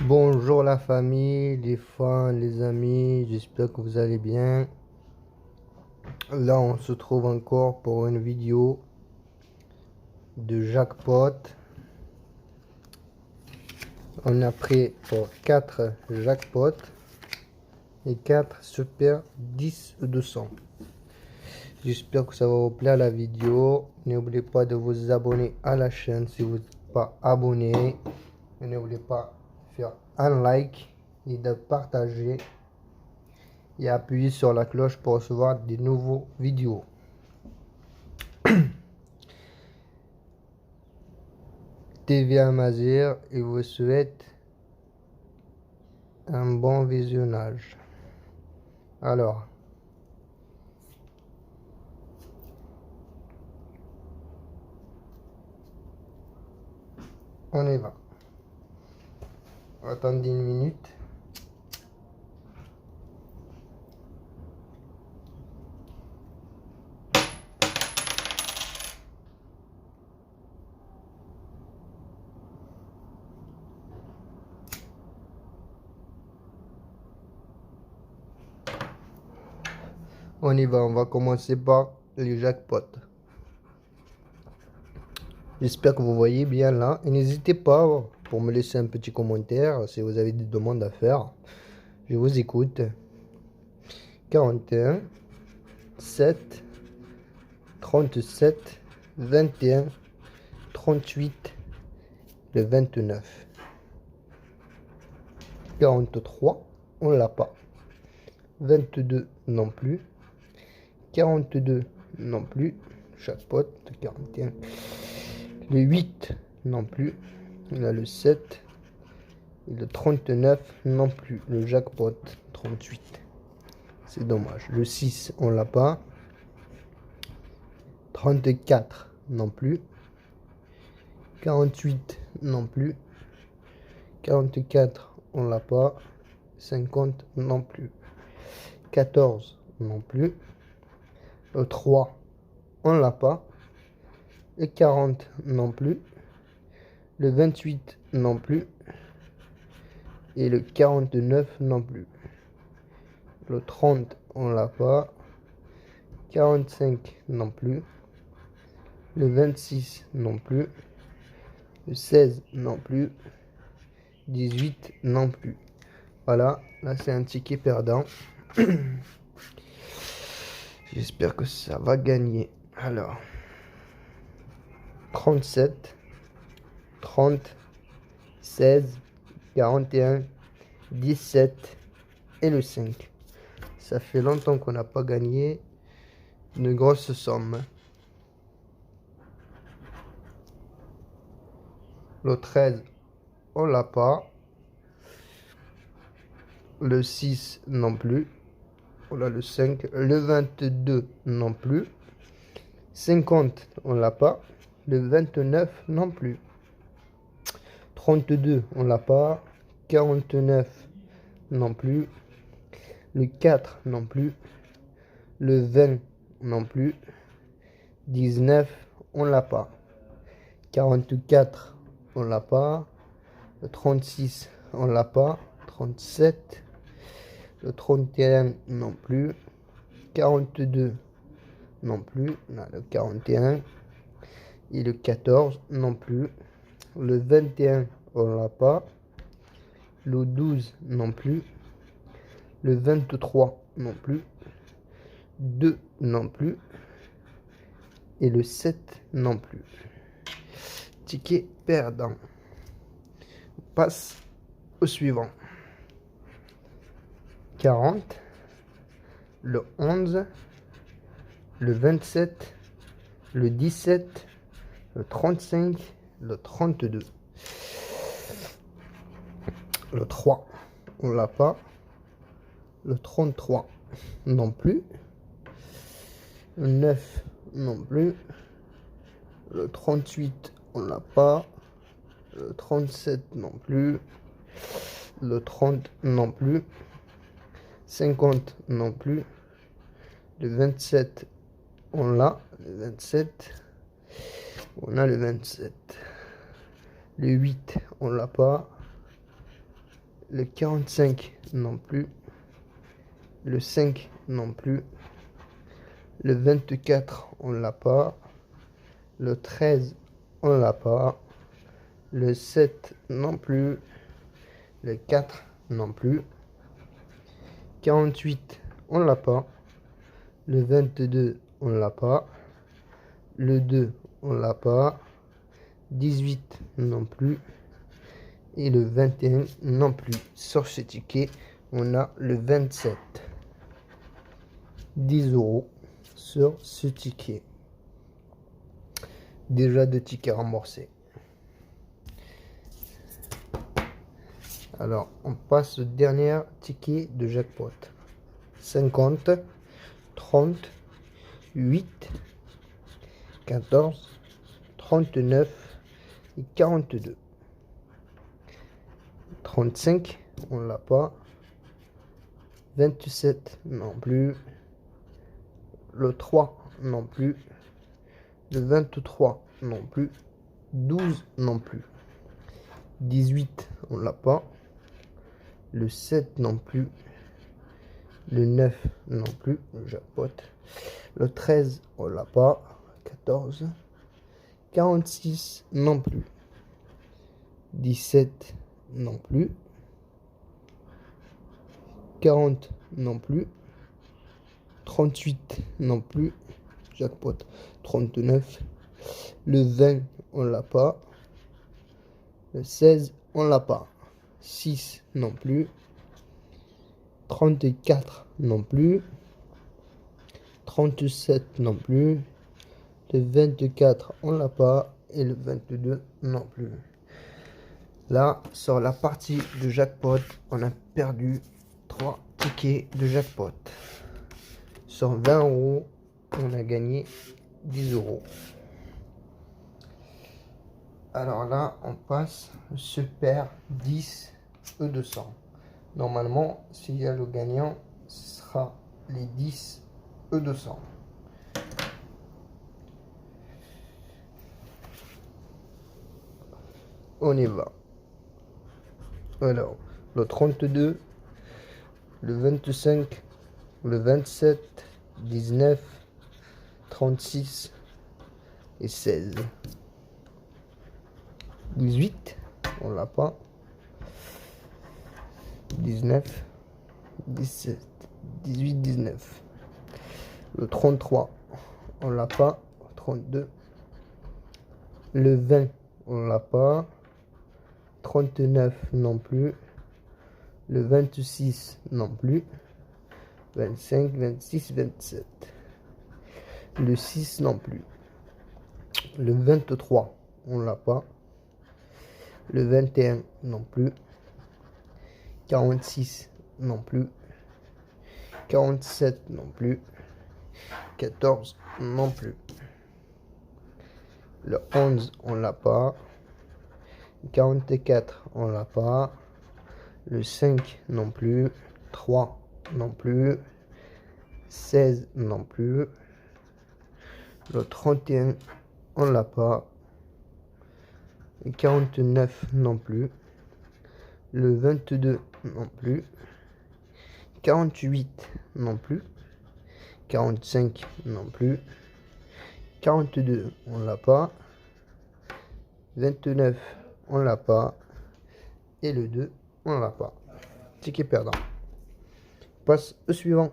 Bonjour la famille, les fans, les amis, j'espère que vous allez bien. Là, on se trouve encore pour une vidéo de jackpot. On a pris pour 4 jackpots et 4 super 10 200. J'espère que ça va vous plaire la vidéo. N'oubliez pas de vous abonner à la chaîne si vous n'êtes pas abonné. Et n'oubliez pas de faire un like et de partager et appuyer sur la cloche pour recevoir des nouveaux vidéos. TV Amazir et vous souhaite un bon visionnage. Alors, on y va. Attendez une minute. On y va, on va commencer par les jackpots. J'espère que vous voyez bien là. Et n'hésitez pas pour me laisser un petit commentaire si vous avez des demandes à faire. Je vous écoute. 41, 7, 37, 21, 38, le 29. 43, on l'a pas. 22 non plus. 42 non plus. Jackpot. 41. Le 8 non plus. Il a le 7. Et le 39 non plus. Le jackpot 38. C'est dommage. Le 6 on l'a pas. 34 non plus. 48 non plus. 44 on l'a pas. 50 non plus. 14 non plus. Le 3 on l'a pas. Le 40 non plus. Le 28 non plus. Et le 49 non plus. Le 30 on l'a pas. 45 non plus. Le 26 non plus. Le 16 non plus. 18 non plus. Voilà, là c'est un ticket perdant. J'espère que ça va gagner. Alors, 37, 30, 16, 41, 17 et le 5. Ça fait longtemps qu'on n'a pas gagné une grosse somme. Le 13, on l'a pas. Le 6 non plus. On a le 5. Le 22 non plus. 50, on l'a pas. Le 29 non plus. 32, on l'a pas. 49 non plus. Le 4 non plus. Le 20 non plus. 19, on l'a pas. 44, on l'a pas. Le 36, on l'a pas. 37. Le 31 non plus. 42 non plus. On a le 41. Et le 14 non plus. Le 21, on l'a pas. Le 12 non plus. Le 23 non plus. 2 non plus. Et le 7 non plus. Ticket perdant. On passe au suivant. 40. Le 11. Le 27. Le 17. Le 35. Le 32. Le 3. On l'a pas. Le 33 non plus. Le 9 non plus. Le 38 on l'a pas. Le 37 non plus. Le 30 non plus. 50 non plus. Le 27 on l'a. Le 27 on a le 27. Le 8 on l'a pas. Le 45 non plus. Le 5 non plus. Le 24, on l'a pas. Le 13, on l'a pas. Le 7 non plus. Le 4 non plus. 48, on l'a pas. Le 22, on l'a pas. Le 2, on l'a pas. 18 non plus. Et le 21 non plus. Sur ce ticket, on a le 27. 10 € sur ce ticket. Déjà 2 tickets remboursés. Alors, on passe au dernier ticket de jackpot. 50, 30, 8, 14, 39 et 42. 35, on l'a pas. 27 non plus. Le 3 non plus. Le 23 non plus. 12 non plus. 18, on l'a pas. Le 7 non plus. Le 9 non plus. Le jackpot. Le 13, on l'a pas. 14. 46 non plus. 17 non plus. 40 non plus. 38 non plus. Jackpot. 39. Le 20, on l'a pas. Le 16, on l'a pas. 6 non plus. 34 non plus. 37 non plus. Le 24, on l'a pas. Et le 22 non plus. Là, sur la partie de jackpot, on a perdu 3 tickets de jackpot. Sur 20 €, on a gagné 10 €. Alors là, on passe au super 10 E200. Normalement, s'il y a le gagnant, ce sera les 10 E200. On y va. Alors, le 32, le 25, le 27, 19, 36 et 16. 18, on l'a pas. 19, 17, 18, 19. Le 33, on l'a pas. 32. Le 20, on l'a pas. 39 non plus. Le 26 non plus. 25, 26, 27. Le 6 non plus. Le 23, on l'a pas. Le 21 non plus. 46 non plus. 47 non plus. 14 non plus. Le 11, on l'a pas. 44, on l'a pas. Le 5 non plus. 3 non plus. 16 non plus. Le 31, on l'a pas. Le 49 non plus. Le 22 non plus. 48 non plus. 45 non plus. 42, on l'a pas. 29, on l'a pas. Et le 2, on l'a pas. Ticket perdant. On passe au suivant.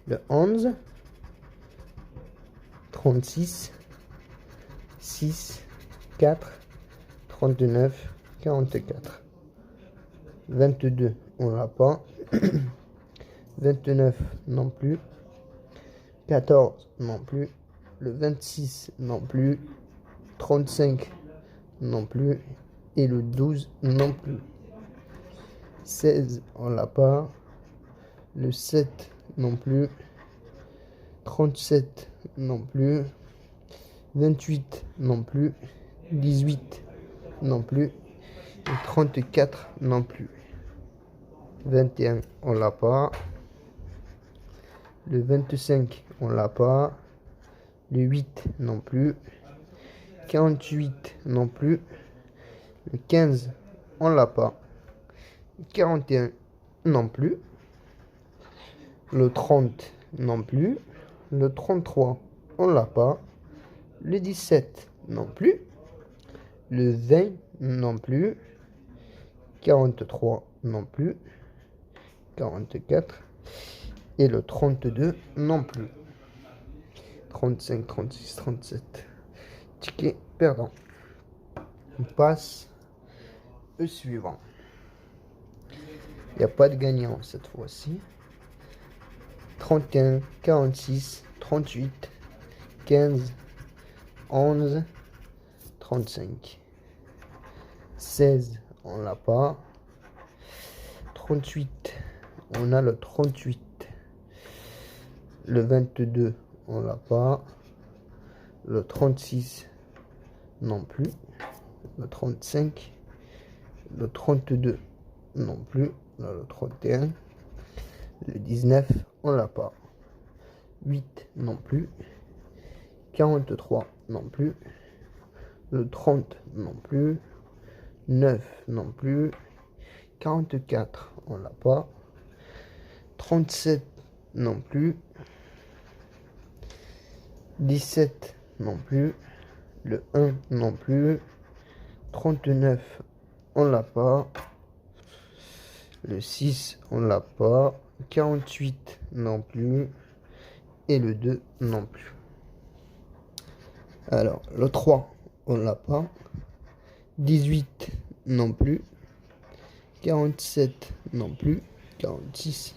Le 11, 36, 6, 4, 39, 44. 22, on l'a pas. 29 non plus. 14 non plus. Le 26 non plus. 35 non plus. Et le 12 non plus. 16, on l'a pas. Le 7 non plus. 37 non plus. 28 non plus. 18 non plus. Et 34 non plus. 21, on l'a pas. Le 25, on l'a pas. Le 8 non plus. 48 non plus. Le 15, on l'a pas. 41 non plus. Le 30 non plus. Le 33, on l'a pas. Le 17 non plus. Le 20 non plus. 43 non plus. 44. Et le 32 non plus. 35, 36, 37. Ticket perdant. On passe au suivant. Il n'y a pas de gagnant cette fois-ci. 31, 46, 38, 15, 11, 35. 16, on l'a pas. 38, on a le 38. Le 22, on l'a pas. Le 36, non plus. Le 35. Le 32, non plus. Là, le 31. Le 19, on l'a pas. 8, non plus. 43, non plus. Le 30, non plus. 9, non plus. 44, on l'a pas. 37, non plus. 17, non plus. Le 1, non plus. 39, on l'a pas. Le 6, on l'a pas. 48, non plus. Et le 2, non plus. Alors, le 3, on l'a pas. 18, non plus. 47, non plus. 46.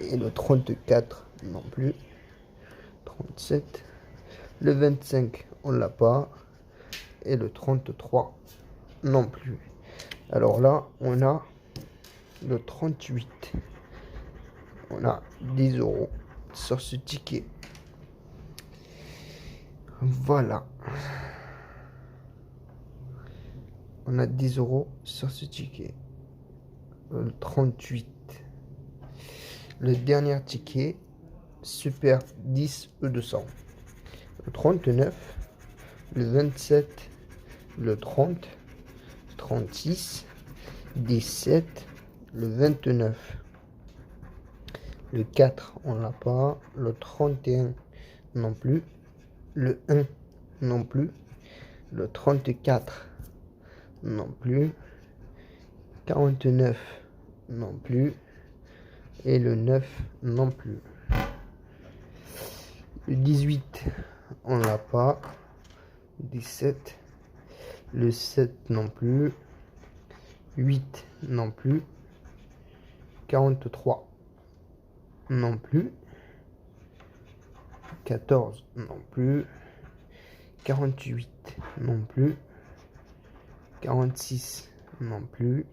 Et le 34, non plus. 37. Le 25, on l'a pas. Et le 33, non plus. Alors là, on a le 38. On a 10 € sur ce ticket. Voilà. On a 10 € sur ce ticket. Le 38. Le dernier ticket, Super 10 E200. Le 39. Le 27. Le 30. 36. 17. Le 29. Le 4, on l'a pas. Le 31, non plus. Le 1, non plus. Le 34, non plus. 49, non plus. Et le 9, non plus. Le 18, on l'a pas. 17. Le 7, non plus. 8, non plus. 43. Non plus. 14 non plus. 48 non plus. 46 non plus.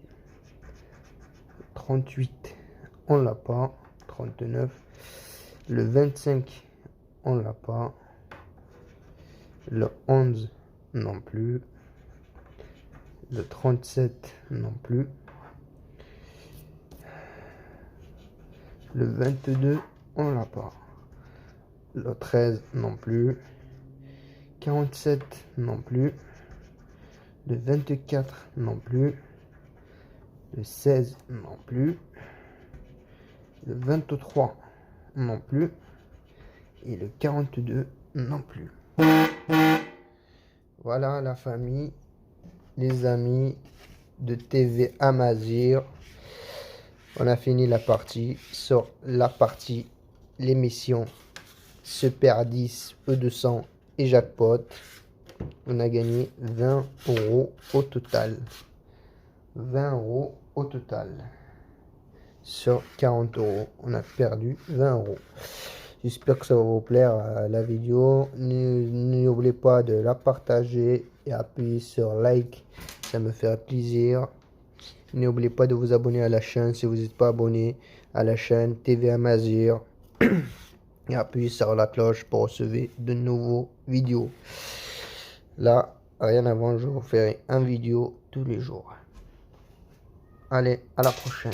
38 on l'a pas. 39. Le 25 on l'a pas. Le 11 non plus. Le 37 non plus. Le 22 on l'a pas. Le 13 non plus. 47 non plus. Le 24 non plus. Le 16 non plus. Le 23 non plus. Et le 42 non plus. Voilà la famille, les amis de TV Amazir. On a fini la partie sur l'émission Super 10 E200 et Jackpot. On a gagné 20 € au total. 20 € au total. Sur 40 €. On a perdu 20 €. J'espère que ça va vous plaire la vidéo. N'oubliez pas de la partager et appuyer sur like. Ça me fait plaisir. N'oubliez pas de vous abonner à la chaîne si vous n'êtes pas abonné à la chaîne TV Amazir. Et appuyez sur la cloche pour recevoir de nouveaux vidéos. Là, rien avant, je vous ferai une vidéo tous les jours. Allez, à la prochaine.